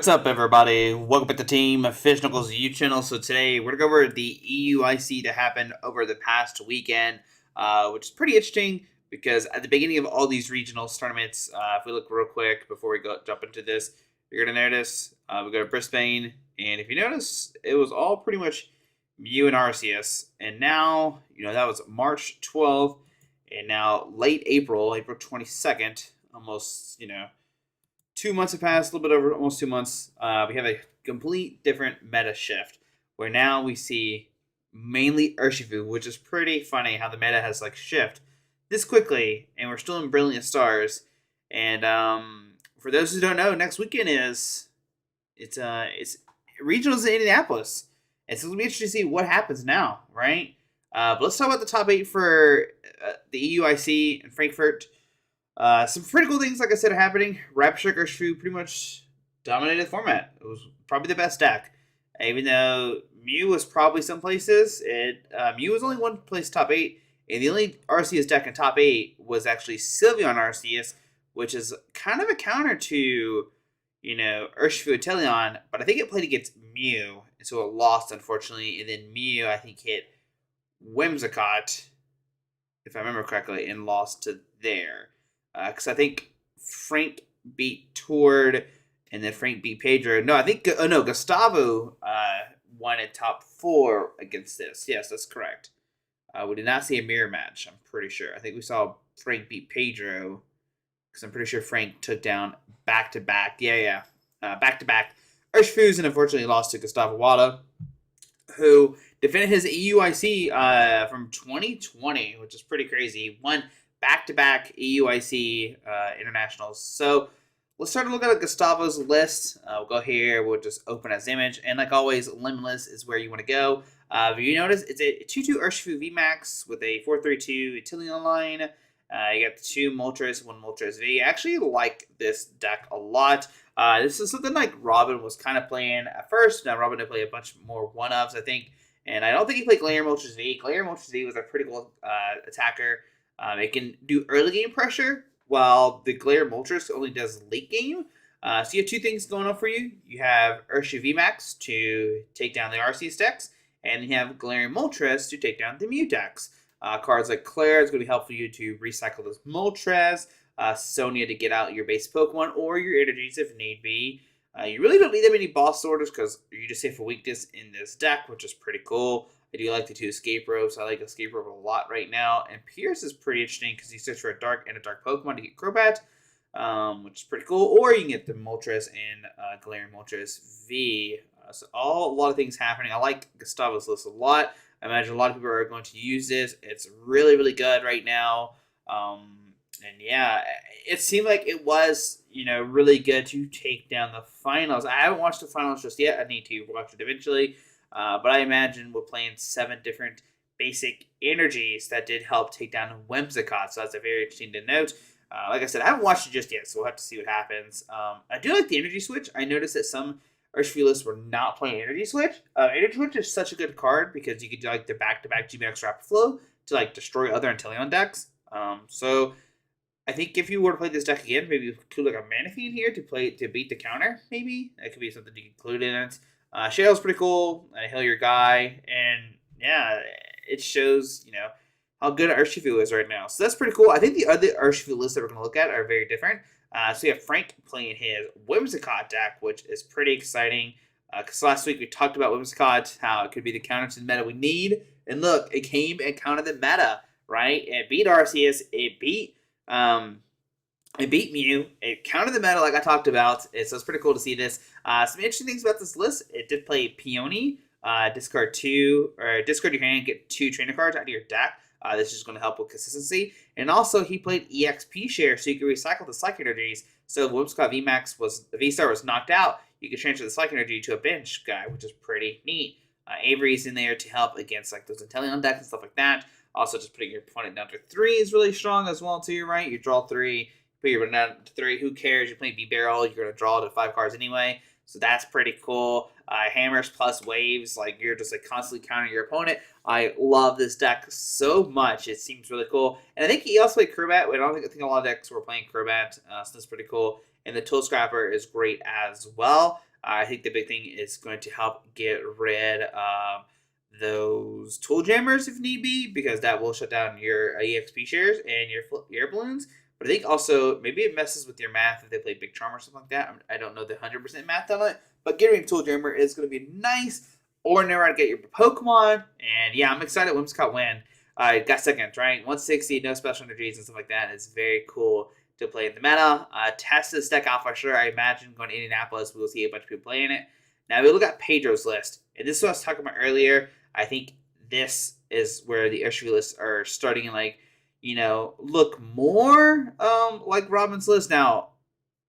What's up, everybody? Welcome back to Team Fish Knuckles YouTube channel. So today we're gonna go over the EUIC that happened over the past weekend, which is pretty interesting because at the beginning of all these regionals tournaments, if we look real quick before we jump into this, you're gonna notice we go to Brisbane, and if you notice, it was all pretty much Mew and RCS, and now that was March 12th, and now late April 22nd, almost 2 months have passed, a little bit over almost 2 months. We have a complete different meta shift where now we see mainly Urshifu, which is pretty funny how the meta has shift this quickly, and we're still in Brilliant Stars. And for those who don't know, next weekend it's regionals in Indianapolis. It's gonna be interesting to see what happens now, right? But let's talk about the top 8 for the EUIC in Frankfurt. Some pretty cool things, like I said, are happening. Rapture Urshifu pretty much dominated the format. It was probably the best deck. Even though Mew was probably some places, Mew was only one place top 8, and the only Arceus deck in top 8 was actually Sylveon Arceus, which is kind of a counter to, Urshifu and Teleon, but I think it played against Mew, and so it lost, unfortunately, and then Mew, I think, hit Whimsicott, if I remember correctly, and lost to there. Because I think Frank beat Tord, and then Frank beat Pedro. No, I think Gustavo won in top 4 against this. Yes, that's correct. We did not see a mirror match, I'm pretty sure. I think we saw Frank beat Pedro, because I'm pretty sure Frank took down back-to-back. Back-to-back Urshifu's, and unfortunately lost to Gustavo Wada, who defended his EUIC from 2020, which is pretty crazy. He won back-to-back EUIC internationals. So let's start to look at Gustavo's list. We'll go here. We'll just open as image. And like always, Limitless is where you want to go. If you notice, it's a 2-2 Urshifu VMAX with a 4-3-2 Atilian line. You got the 2 Moltres, 1 Moltres V. I actually like this deck a lot. This is something like Robin was kind of playing at first. Now Robin did play a bunch more 1-ofs, I think. And I don't think he played Glacier Moltres V. Glacier Moltres V was a pretty cool attacker. It can do early game pressure, while the Glacier Moltres only does late game. So you have 2 things going on for you. You have Urshifu VMAX to take down the Arceus decks, and you have Glacier Moltres to take down the Mew decks. Cards like Claire is going to be helpful for you to recycle those Moltres, Sonia to get out your base Pokemon, or your energies if need be. You really don't need that many boss orders because you just save for weakness in this deck, which is pretty cool. I do like the 2 Escape Ropes. I like Escape Rope a lot right now. And Pierce is pretty interesting because you search for a dark Pokemon to get Crobat, which is pretty cool. Or you can get the Moltres and Galarian Moltres V. So a lot of things happening. I like Gustavo's list a lot. I imagine a lot of people are going to use this. It's really, really good right now. And yeah, it seemed like it was, really good to take down the finals. I haven't watched the finals just yet. I need to watch it eventually. But I imagine we're playing 7 different basic energies that did help take down Whimsicott. So that's very interesting to note. Like I said, I haven't watched it just yet, so we'll have to see what happens. I do like the energy switch. I noticed that some Urshifu lists were not playing energy switch. Energy switch is such a good card because you could do the back-to-back GMX Rapid Flow to destroy other Inteleon decks. So I think if you were to play this deck again, maybe include a Manaphy here to beat the counter. Maybe that could be something to include in it. Shale's pretty cool. Heal your guy, and yeah, it shows how good Urshifu is right now. So that's pretty cool. I think the other Urshifu lists that we're gonna look at are very different. So you have Frank playing his Whimsicott deck, which is pretty exciting. Because last week we talked about Whimsicott, how it could be the counter to the meta we need, and look, it came and countered the meta. Right? It beat Arceus. It beat Mew. It countered the meta like I talked about. So it's pretty cool to see this. Some interesting things about this list. It did play Peony. Discard your hand, get 2 trainer cards out of your deck. This is going to help with consistency. And also, he played EXP Share, so you can recycle the Psychic Energies. So if Whimsicott V-Star was knocked out, you can transfer the Psychic Energy to a bench guy, which is pretty neat. Avery's in there to help against those Inteleon decks and stuff like that. Also, just putting your opponent down to 3 is really strong as well, too, right? You draw 3, put your opponent down to 3. Who cares? You're playing B-Barrel. You're going to draw to 5 cards anyway. So that's pretty cool. Hammers plus waves. You're just constantly countering your opponent. I love this deck so much. It seems really cool. And I think he also played Crobat. I think a lot of decks were playing Crobat. So that's pretty cool. And the Tool Scrapper is great as well. I think the big thing is going to help get rid of those tool jammers if need be, because that will shut down your EXP shares and your air balloons. But I think also maybe it messes with your math if they play Big Charm or something like that. I don't know the 100% math on it, but getting a tool jammer is going to be nice. Or know how to get your Pokemon. And yeah, I'm excited. Whimsicott win. Got second, right? 160, no special energies and stuff like that. It's very cool to play in the meta. Test this deck out for sure. I imagine going to Indianapolis, we will see a bunch of people playing it. Now we look at Pedro's list, and this is what I was talking about earlier. I think this is where the issue lists are starting to look more like Robin's list. Now,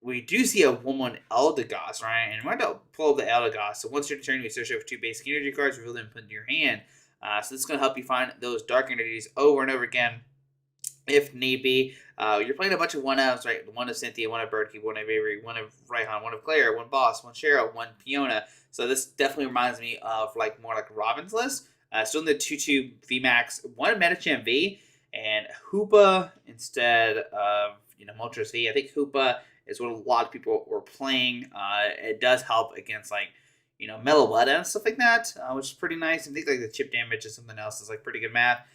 we do see a 1/1 Eldegoss, right? And we're going to pull up the Eldegoss. So once your turn, you associate with 2 basic energy cards, reveal them and put into your hand. So this is going to help you find those dark energies over and over again, if need be. You're playing a bunch of 1-ofs, right? One of Cynthia, one of Birdkey, one of Avery, one of Raihan, one of Claire, one Boss, one Cheryl, one Fiona. So this definitely reminds me of more like Robin's list. Still in the 2/2 VMAX, one Metacham V, and Hoopa instead of Moltres V. I think Hoopa is what a lot of people were playing. It does help against Meloetta and stuff like that, which is pretty nice. And things like the chip damage and something else is pretty good math.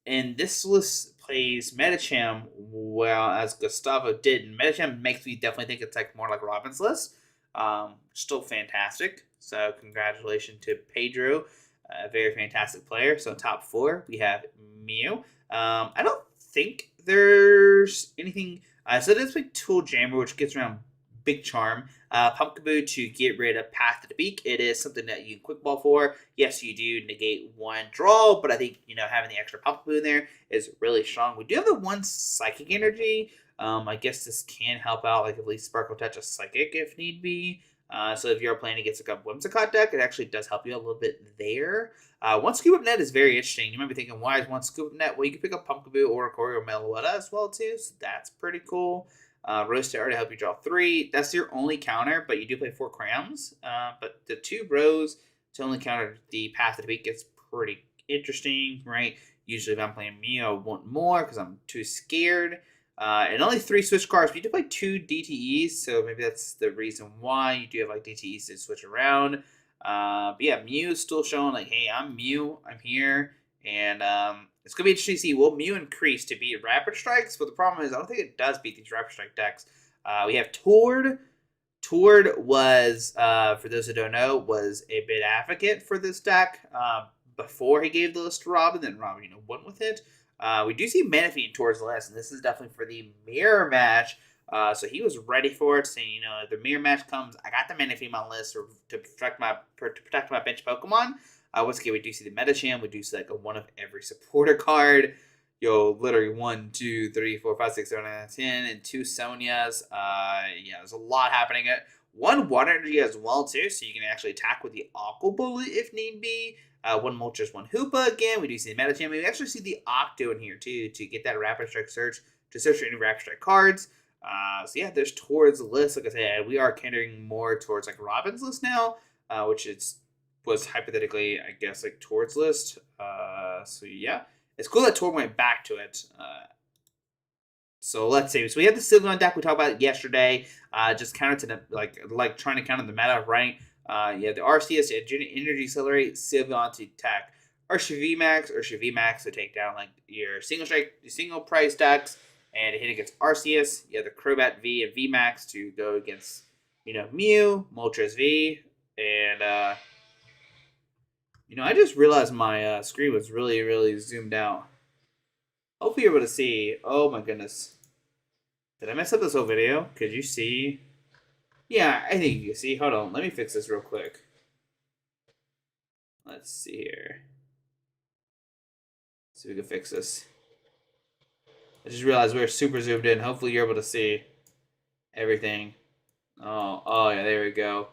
And this list plays Metacham well as Gustavo did. And Metacham makes me definitely think it's more like Robin's list. Still fantastic. So congratulations to Pedro, a very fantastic player. So top 4 we have Mew. I don't think there's anything. So this big Tool Jammer, which gets around Big Charm. Pumpkaboo to get rid of Path to the Peak. It is something that you can quick ball for. Yes, you do negate 1 draw, but I think having the extra Pumpkaboo in there is really strong. We do have the 1 Psychic Energy. I guess this can help out, at least Sparkle Touch a Psychic if need be. So if you're playing against a Whimsicott deck, it actually does help you a little bit there. 1 Scoop Up Net is very interesting. You might be thinking, why is 1 Scoop Up Net? Well, you can pick up Pumpkaboo or Corey or Meloetta as well, too. So that's pretty cool. Rose Terror to help you draw 3. That's your only counter, but you do play 4 Crams. But the 2 Rose to only counter the Path to the Peak gets pretty interesting, right? Usually if I'm playing Mew, I want more because I'm too scared. And only 3 switch cards, but you do play 2 DTEs, so maybe that's the reason why you do have DTEs to switch around. But yeah, Mew is still showing hey, I'm Mew, I'm here, and it's going to be interesting to see, will Mew increase to beat Rapid Strikes? But the problem is, I don't think it does beat these Rapid Strike decks. We have Tord. Tord was, for those who don't know, was a bit advocate for this deck before he gave the list to Rob, and then Rob, went with it. We do see Manaphy in Tord's list, and this is definitely for the mirror match. So he was ready for it, saying, if the mirror match comes, I got the Manaphy on my list to protect my bench Pokemon. Once again, we do see the Metacham. We do see a 1 of every supporter card. Literally 1, 2, 3, 4, 5, 6, 7, 8, 10, and 2 Sonias. Yeah, there's a lot happening. 1 Water Energy as well, too, so you can actually attack with the Aqua Bullet if need be. 1 Moltres, 1 Hoopa again. We do see the Metacham. We actually see the Octo in here, too, to get that Rapid Strike search, to search for any Rapid Strike cards. So yeah, there's towards the list. Like I said, we are catering more towards Robin's list now, which was hypothetically, I guess, towards list. So yeah, it's cool that Tor went back to it. So let's see. So we have the Sylveon deck we talked about yesterday. Just counter to the trying to counter the meta, right? You have the RCS Energy Accelerate, Sylveon to attack Urshiv VMAX to take down your single price decks and to hit against Arceus. You have the Crobat V and VMAX to go against Mew, Moltres V, and I just realized my screen was really, really zoomed out. Hopefully you're able to see. Oh my goodness. Did I mess up this whole video? Could you see? Yeah, I think you can see. Hold on. Let me fix this real quick. Let's see here. See if we can fix this. I just realized we're super zoomed in. Hopefully you're able to see everything. Oh yeah, there we go.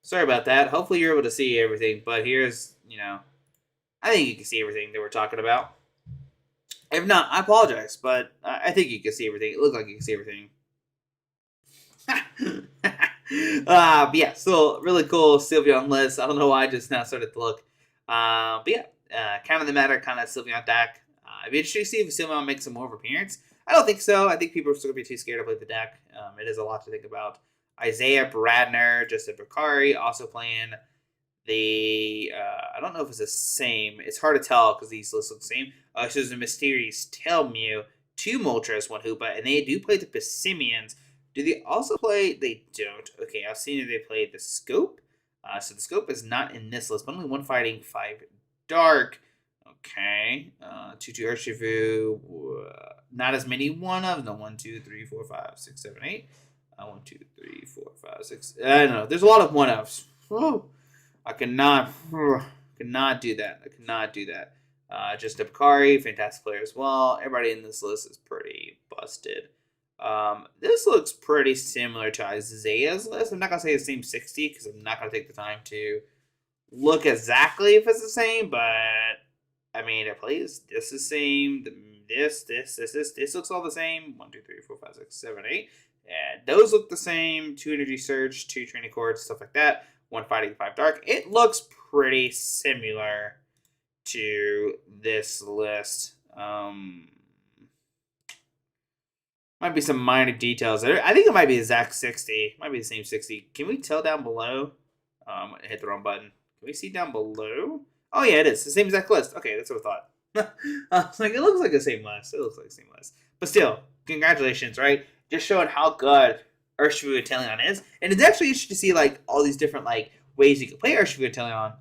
Sorry about that. Hopefully you're able to see everything. But here's, I think you can see everything that we're talking about. If not, I apologize. But I think you can see everything. It looked like you can see everything. But yeah, still really cool Sylveon list. I don't know why I just now started to look. But yeah, kind of the matter, kind of Sylveon deck. It'd be interesting to see if Sylveon makes some more of an appearance. I don't think so. I think people are still going to be too scared to play the deck. It is a lot to think about. Isaiah Bradner, Justin Bakari, also playing the, I don't know if it's the same. It's hard to tell because these lists look the same. So there's a Mysterious Tail Mew, 2 Moltres, 1 Hoopa, and they do play the Pissimians. Do they also play? They don't. Okay, I've seen if they play the Scope. So the Scope is not in this list, but only 1 Fighting, 5 Dark. Okay. 2 Urshifu. Not as many one of them. 1, 2, 3, 4, 5, 6, 7, 8. 1, 2, 3, 4, 5, 6. I don't know. There's a lot of one ofs. I cannot do that. I cannot do that. Just Bakari, fantastic player as well. Everybody in this list is pretty busted. This looks pretty similar to Isaiah's list. I'm not going to say the same 60 because I'm not going to take the time to look exactly if it's the same, but I mean, it plays this the same. This looks all the same. 1, 2, 3, 4, 5, 6, 7, 8. And those look the same. 2 Energy Surge, 2 Training Cords, stuff like that. 1 Fighting, 5 Dark. It looks pretty similar to this list. Might be some minor details. I think it might be the exact 60. Might be the same 60. Can we tell down below? I hit the wrong button. Can we see down below? Oh, yeah, it is. The same exact list. Okay, that's what I thought. It looks like the same list. It looks like the same list. But still, congratulations, right? Just showing how good Urshifu Inteleon is. And it's actually interesting to see, all these different, ways you can play Urshifu Inteleon.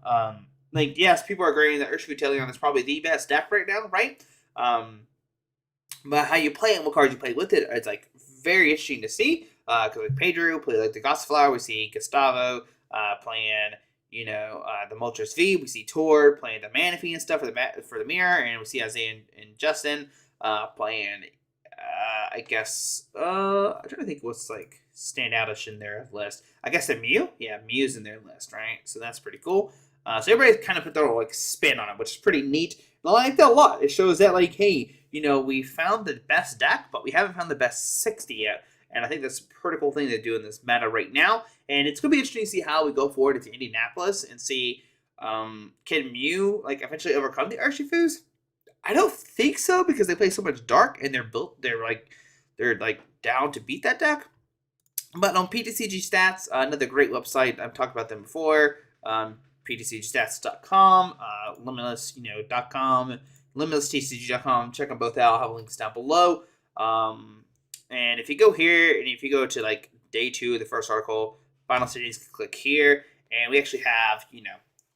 Yes, people are agreeing that Urshifu Inteleon is probably the best deck right now, right? But how you play it and what cards you play with it, it's, very interesting to see. Because, Pedro play, the Gossiflower. We see Gustavo playing, the Moltres V. We see Tord playing the Manaphy and stuff for the mirror. And we see Isaiah and Justin playing... I guess, I'm trying to think what's, stand outish in their list. I guess the Mew? Yeah, Mew's in their list, right? So that's pretty cool. So everybody kind of put their little, spin on it, which is pretty neat. And I like that a lot. It shows that, hey, we found the best deck, but we haven't found the best 60 yet. And I think that's a pretty cool thing to do in this meta right now. And it's going to be interesting to see how we go forward into Indianapolis and see, can Mew, eventually overcome the Urshifus? I don't think so because they play so much dark and they're down to beat that deck. But on PTCG Stats, another great website. I've talked about them before. PTCGstats.com, Limitless, .com, LimitlessTCG.com. Check them both out. I'll have links down below. And if you go here and if you go to day 2 of the first article, final series, click here, and we actually have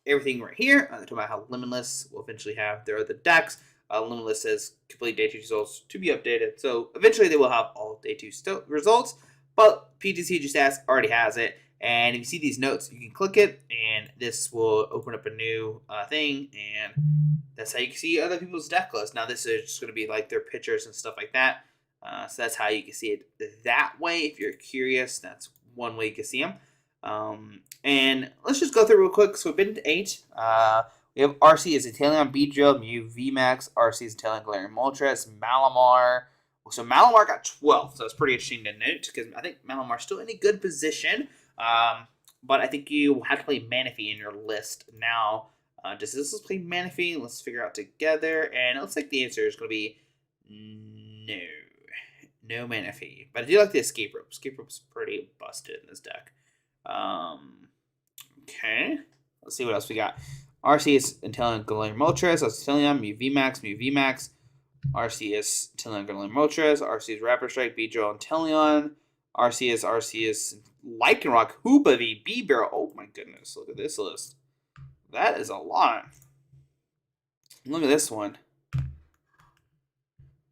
everything right here. I'm talking about how Limitless will eventually have their other decks. Limitless says complete day 2 results to be updated. So eventually they will have all day 2 results, but PTCG Stats already has it. And if you see these notes, you can click it, and this will open up a new thing, and that's how you can see other people's deck lists. Now this is just going to be their pictures and stuff like that. So that's how you can see it that way. If you're curious, that's one way you can see them. And let's just go through real quick. So we've been to 8. We have RC as Inteleon, Beedrill, Mew, VMAX, RC as Inteleon, Galarian Moltres, Malamar. So Malamar got 12, so that's pretty interesting to note because I think Malamar's still in a good position. But I think you have to play Manaphy in your list now. Does this list play Manaphy? Let's figure out together. And it looks like the answer is going to be no. No Manaphy. But I do like the Escape Rope. Escape Rope's pretty busted in this deck. Okay. Let's see what else we got. RCS Inteleon Galarian Moltres, Inteleon, Mew VMAX, RCS Inteleon Galarian Moltres, RCS Rapid Strike, Beedrill Inteleon, RCS Lycanroc, Hoopa V, B-Barrel. Oh my goodness, look at this list. That is a lot. Look at this one.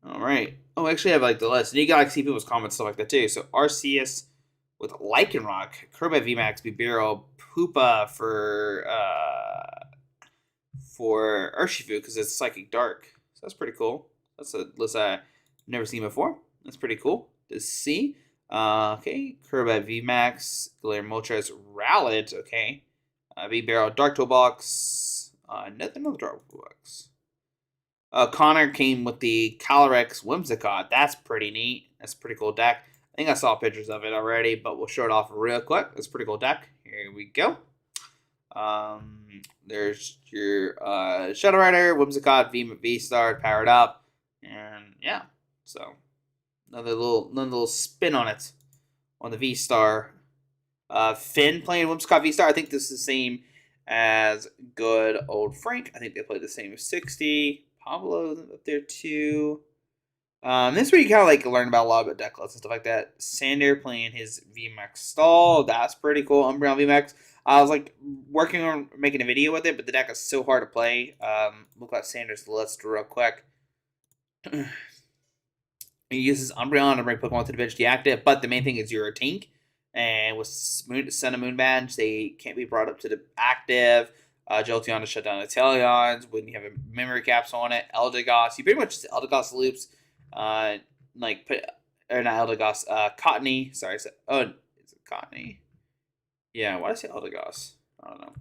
Alright. Oh, actually I have the list. And you gotta see people's comments stuff like that too. So RCS with Lycanroc, Kirby VMAX, B-Barrel, Hoopa for Urshifu because it's Psychic Dark. So that's pretty cool. That's a list I've never seen before. That's pretty cool to see. Okay, Kirby VMAX, Galarian Moltres, Rowlet. Okay, B-Barrel, Dark Toolbox. Nothing on the Dark Toolbox. Connor came with the Calyrex Whimsicott. That's pretty neat. That's a pretty cool deck. I think I saw pictures of it already, but we'll show it off real quick. It's a pretty cool deck. Here we go. There's your Shadow Rider, Whimsicott, V-Star powered up, and yeah. So another little spin on it on the V-Star. Finn playing Whimsicott V-Star. I think this is the same as good old Frank. I think they play the same as 60. Pablo's up there too. This is where you kind of like learn about a lot about deck lists and stuff like that. Sander playing his VMAX stall. That's pretty cool. Umbreon VMAX. I was like working on making a video with it, but the deck is so hard to play. Look at Sander's list real quick. He uses Umbreon to bring Pokemon to the bench deactive, but the main thing is you're a tank. And with Sun and Moon Badge, they can't be brought up to the active. Jolteon to shut down the Teleons when you have a memory capsule on it. Eldegoss, you pretty much just Eldegoss loops. Or not Eldegoss, Cottony. Sorry, is it Cottony? Yeah, why did I say Eldegoss? I don't know.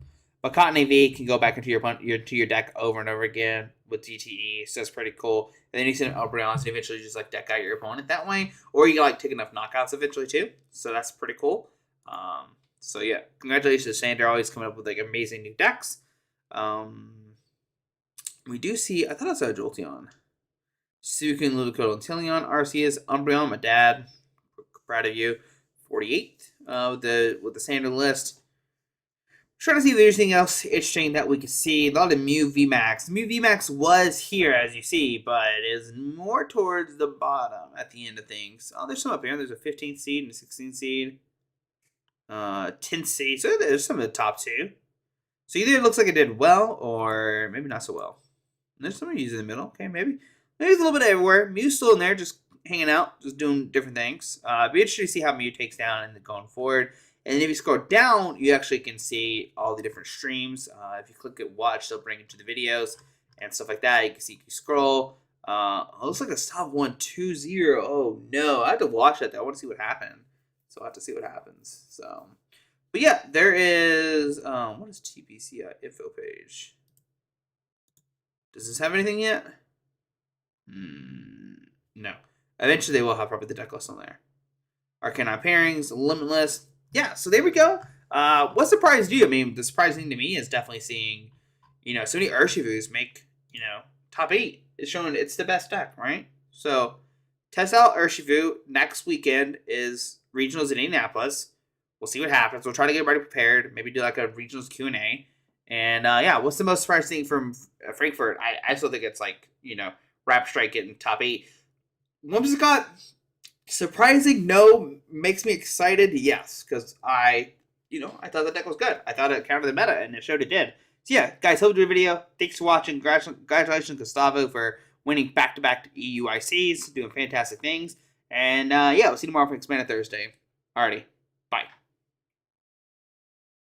But Cottony V can go back into your deck over and over again with DTE, so that's pretty cool. And then you send Umbreons and eventually just like deck out your opponent that way, or you can like take enough knockouts eventually too. So that's pretty cool. So yeah, congratulations to Sander, always coming up with like amazing new decks. We do see, I thought I saw Jolteon. Suicune, Ludicolo, and Teleon. Arceus, Umbreon, my dad. Proud of you. 48 with the Sander list. Trying to see if there's anything else interesting that we could see. A lot of Mew VMAX. Mew VMAX was here, as you see, but it is more towards the bottom at the end of things. Oh, there's some up here. There's a 15th seed and a 16th seed. 10th seed. So there's some of the top two. So either it looks like it did well, or maybe not so well. And there's some of these in the middle. Okay, maybe. Maybe it's a little bit everywhere. Mew's still in there, just hanging out, just doing different things. Be interesting to see how Mew takes down and going forward. And then if you scroll down, you actually can see all the different streams. If you click at watch, they'll bring you to the videos and stuff like that. You can see, you can scroll. It looks like a stop 120. Oh no, I have to watch that. I want to see what happened. So I have to see what happens. So, but yeah, there is, what is TPCI info page? Does this have anything yet? No. Eventually they will have probably the deck list on there. Arcanine pairings, limitless. Yeah, so there we go. What surprised you? I mean, the surprising to me is definitely seeing, so many Urshivus make, top 8. It's showing it's the best deck, right? So, test out Urshifu. Next weekend is regionals in Indianapolis. We'll see what happens. We'll try to get everybody prepared. Maybe do like a regionals Q&A. And, yeah, what's the most surprising thing from Frankfurt? I still think it's like, Rap Strike getting top 8. Whimsicott, surprising, no. Makes me excited, yes. Because I thought the deck was good. I thought it countered the meta, and it showed it did. So, yeah, guys, hope you enjoyed the video. Thanks for watching. Congratulations, Gustavo, for winning back-to-back EUICs, doing fantastic things. And, yeah, we'll see you tomorrow for Expanded Thursday. Alrighty, bye.